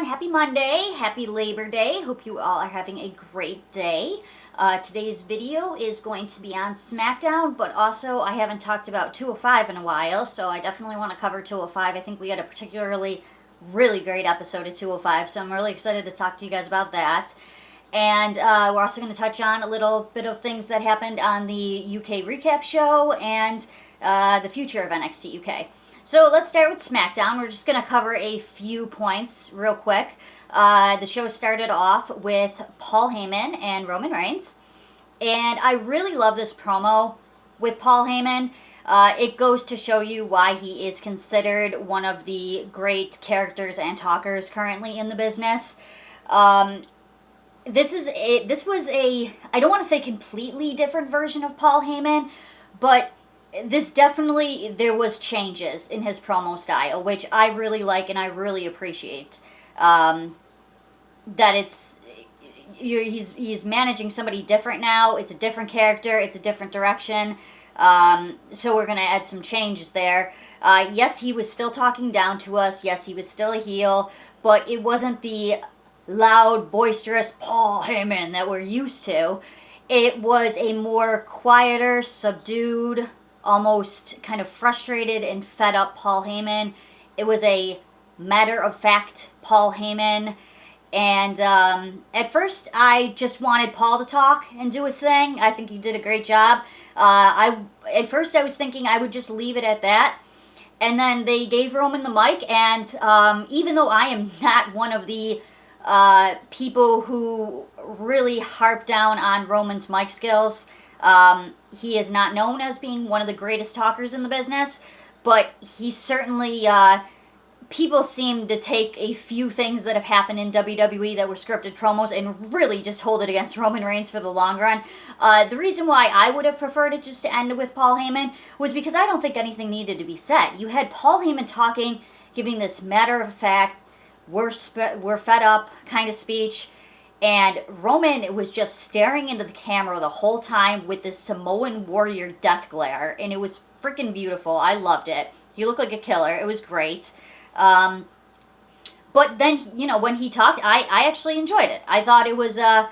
Happy Monday. Happy Labor Day. Hope you all are having a great day. Today's video is going to be on Smackdown, but also I haven't talked about 205 in a while, so I definitely want to cover 205. I think we had a particularly really great episode of 205, so I'm really excited to talk to you guys about that. And we're also going to touch on a little bit of things that happened on the UK recap show and the future of NXT UK. So let's start with SmackDown. We're just going to cover a few points real quick. The show started off with Paul Heyman and Roman Reigns. And I really love this promo with Paul Heyman. It goes to show you why he is considered one of the great characters and talkers currently in the business. This was a, I don't want to say completely different version of Paul Heyman, but this definitely, there was changes in his promo style, which I really like and I really appreciate. That he's managing somebody different now. It's a different character. It's a different direction. So we're going to add some changes there. Yes, he was still talking down to us. Yes, he was still a heel, but it wasn't the loud, boisterous Paul Heyman that we're used to. It was a more quieter, subdued, almost kind of frustrated and fed up Paul Heyman. It was a matter-of-fact Paul Heyman. And at first, I just wanted Paul to talk and do his thing. I think he did a great job. At first, I was thinking I would just leave it at that. And then they gave Roman the mic. And even though I am not one of the people who really harp down on Roman's mic skills, he is not known as being one of the greatest talkers in the business, but he certainly, people seem to take a few things that have happened in WWE that were scripted promos and really just hold it against Roman Reigns for the long run. The reason why I would have preferred it just to end with Paul Heyman was because I don't think anything needed to be said. You had Paul Heyman talking, giving this matter-of-fact, we're fed up kind of speech. And Roman was just staring into the camera the whole time with this Samoan warrior death glare. And it was freaking beautiful. I loved it. He looked like a killer. It was great. But then, you know, when he talked, I actually enjoyed it. I thought it was, I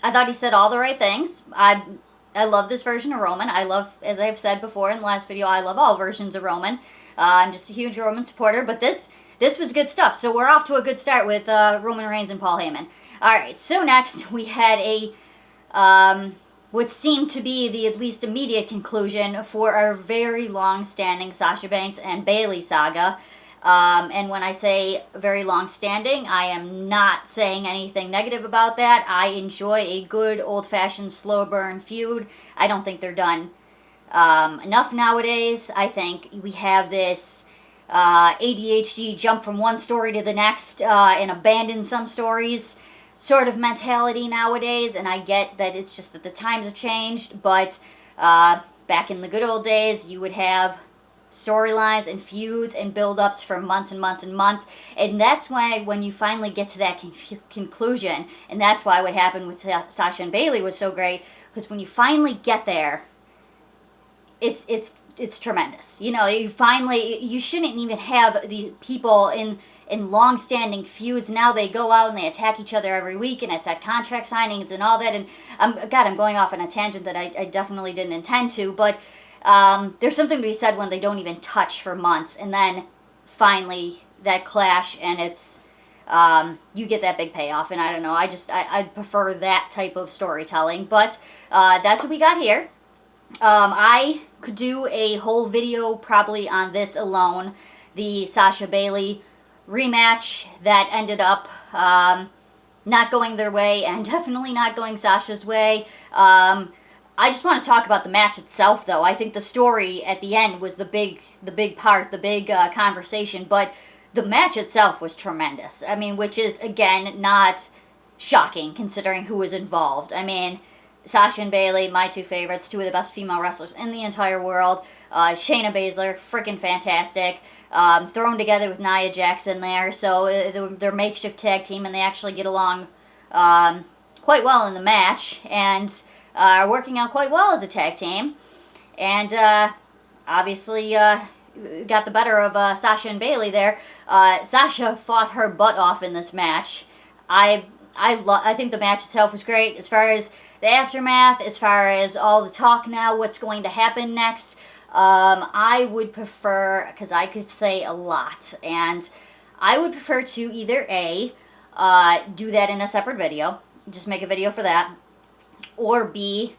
thought he said all the right things. I love this version of Roman. I love, as I've said before in the last video, I love all versions of Roman. I'm just a huge Roman supporter. But this was good stuff. So we're off to a good start with Roman Reigns and Paul Heyman. Alright, so next we had a, what seemed to be the at least immediate conclusion for our very long-standing Sasha Banks and Bayley saga. And when I say very long-standing, I am not saying anything negative about that. I enjoy a good old-fashioned slow-burn feud. I don't think they're done enough nowadays. I think we have this ADHD jump from one story to the next and abandon some stories sort of mentality nowadays, and I get that it's just that the times have changed, but back in the good old days, you would have storylines and feuds and build-ups for months and months and months, and that's why when you finally get to that conclusion, and that's why what happened with Sasha and Bayley was so great, because when you finally get there, it's tremendous. You know, you shouldn't even have the people in long-standing feuds. Now they go out and they attack each other every week, and it's at contract signings and all that. And I'm going off on a tangent that I definitely didn't intend to, but there's something to be said when they don't even touch for months, and then finally that clash, and it's you get that big payoff. And I don't know, I prefer that type of storytelling, but that's what we got here. I could do a whole video probably on this alone, the Sasha Bayley rematch that ended up not going their way and definitely not going Sasha's way. I just want to talk about the match itself, though. I think the story at the end was the big part, the big conversation, but the match itself was tremendous. I mean, which is, again, not shocking considering who was involved. I mean, Sasha and Bayley, my two favorites, two of the best female wrestlers in the entire world. Shayna Baszler, freaking fantastic. Thrown together with Nia Jax in there, so they're makeshift tag team, and they actually get along quite well in the match, and are working out quite well as a tag team. And obviously, got the better of Sasha and Bayley there. Sasha fought her butt off in this match. I think the match itself was great. As far as the aftermath, as far as all the talk now, what's going to happen next, I would prefer, because I could say a lot, and I would prefer to either A, do that in a separate video, just make a video for that, or B,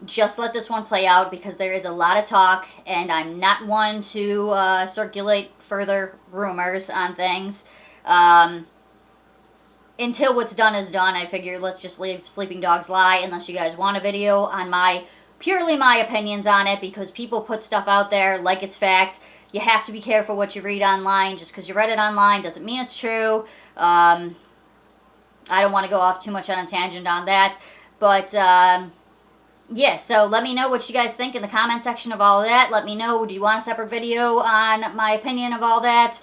just let this one play out, because there is a lot of talk, and I'm not one to circulate further rumors on things. Until what's done is done, I figure let's just leave Sleeping Dogs Lie, unless you guys want a video on purely my opinions on it, because people put stuff out there like it's fact. You have to be careful what you read online. Just because you read it online doesn't mean it's true. I don't want to go off too much on a tangent on that, but yeah, so let me know what you guys think in the comment section of all of that. Let me know, do you want a separate video on my opinion of all that?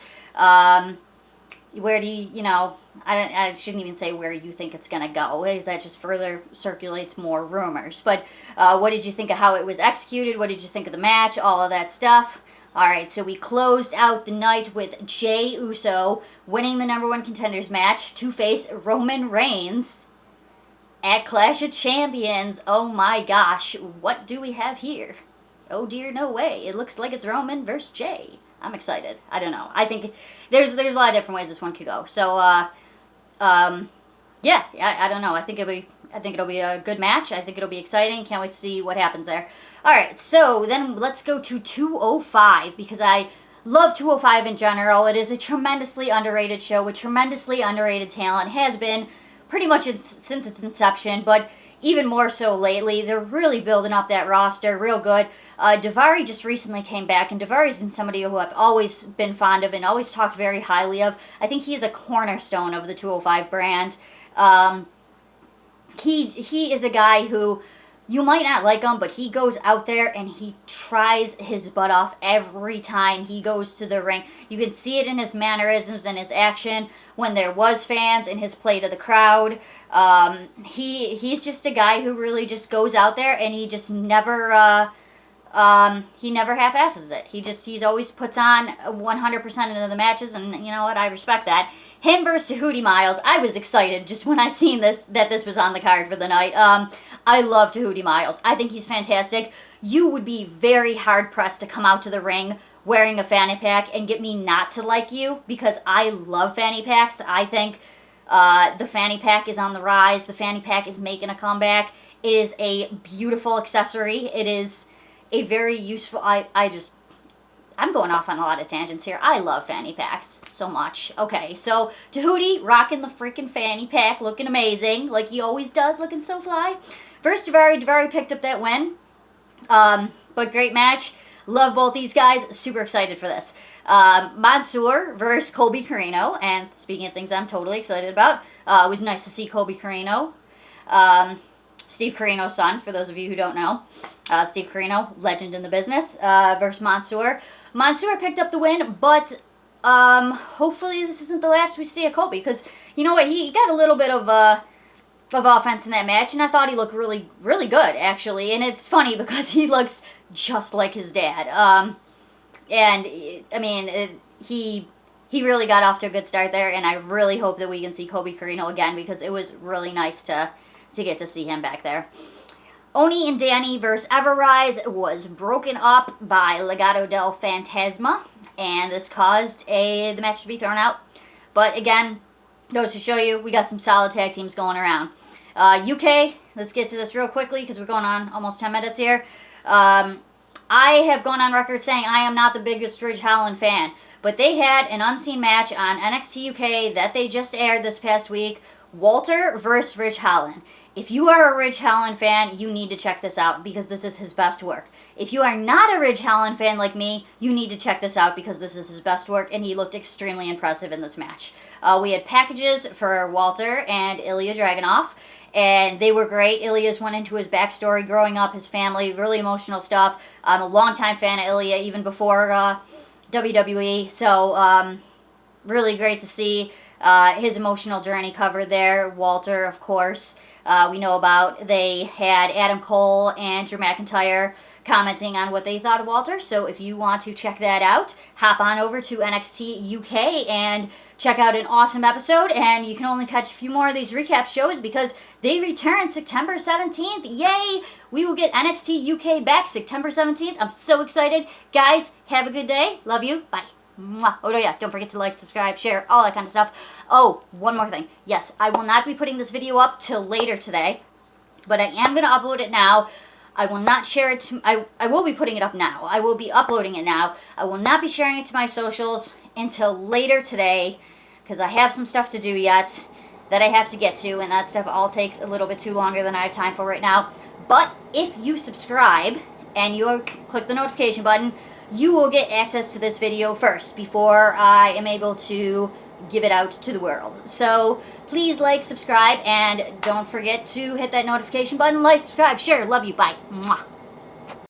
Where do you know, I shouldn't even say where you think it's going to go, because that just further circulates more rumors. But what did you think of how it was executed? What did you think of the match? All of that stuff. Alright, so we closed out the night with Jey Uso winning the #1 contenders match to face Roman Reigns at Clash of Champions. Oh my gosh, what do we have here? Oh dear, no way. It looks like it's Roman versus Jey. I'm excited. I don't know. I think there's a lot of different ways this one could go. So, yeah, I don't know. I think it'll be a good match. I think it'll be exciting. Can't wait to see what happens there. Alright, so then let's go to 205, because I love 205 in general. It is a tremendously underrated show with tremendously underrated talent. It has been pretty much since its inception, but even more so lately. They're really building up that roster real good. Daivari just recently came back, and Daivari's been somebody who I've always been fond of and always talked very highly of. I think he is a cornerstone of the 205 brand. He is a guy who, you might not like him, but he goes out there and he tries his butt off every time he goes to the ring. You can see it in his mannerisms and his action when there was fans, in his play to the crowd. He's just a guy who really just goes out there and he just never he never half-asses it. He's always puts on 100% into the matches, and you know what? I respect that. Him versus Tahiti Miles. I was excited just when I seen that this was on the card for the night. I love Tahiti Miles. I think he's fantastic. You would be very hard-pressed to come out to the ring wearing a fanny pack and get me not to like you, because I love fanny packs. I think the fanny pack is on the rise. The fanny pack is making a comeback. It is a beautiful accessory. It is a very useful... I'm going off on a lot of tangents here. I love fanny packs so much. Okay, so Tahuti rocking the freaking fanny pack, looking amazing, like he always does, looking so fly. First, Daivari picked up that win. But great match. Love both these guys. Super excited for this. Mansoor versus Colby Corino. And speaking of things I'm totally excited about, it was nice to see Colby Corino. Steve Corino's son, for those of you who don't know. Steve Corino, legend in the business, versus Mansoor. Mansoor picked up the win, but hopefully this isn't the last we see of Colby, because you know what, he got a little bit of offense in that match, and I thought he looked really, really good, actually. And it's funny because he looks just like his dad. And I mean, he really got off to a good start there, and I really hope that we can see Colby Corino again, because it was really nice to get to see him back there. Oni and Danny versus Everrise was broken up by Legado del Fantasma, and this caused the match to be thrown out. But again, goes to show you, we got some solid tag teams going around. UK, let's get to this real quickly because we're going on almost 10 minutes here. I have gone on record saying I am not the biggest Ridge Holland fan, but they had an unseen match on NXT UK that they just aired this past week. Walter versus Ridge Holland. If you are a Ridge Holland fan, you need to check this out because this is his best work. If you are not a Ridge Holland fan like me, you need to check this out because this is his best work, and he looked extremely impressive in this match. We had packages for Walter and Ilya Dragunov, and they were great. Ilya's went into his backstory, growing up, his family, really emotional stuff. I'm a longtime fan of Ilya, even before WWE, so really great to see his emotional journey covered there. Walter, of course, we know about. They had Adam Cole and Drew McIntyre commenting on what they thought of Walter. So if you want to check that out, hop on over to NXT UK and check out an awesome episode. And you can only catch a few more of these recap shows because they return September 17th. Yay! We will get NXT UK back September 17th. I'm so excited. Guys, have a good day. Love you. Bye. Mwah. Oh, yeah, don't forget to like, subscribe, share, all that kind of stuff. Oh, one more thing. Yes, I will not be putting this video up till later today, but I am going to upload it now. I will not share it to... I will be putting it up now. I will be uploading it now. I will not be sharing it to my socials until later today because I have some stuff to do yet that I have to get to, and that stuff all takes a little bit too longer than I have time for right now. But if you subscribe and you click the notification button, you will get access to this video first before I am able to give it out to the world. So please like, subscribe, and don't forget to hit that notification button. Like, subscribe, share. Love you. Bye. Mwah.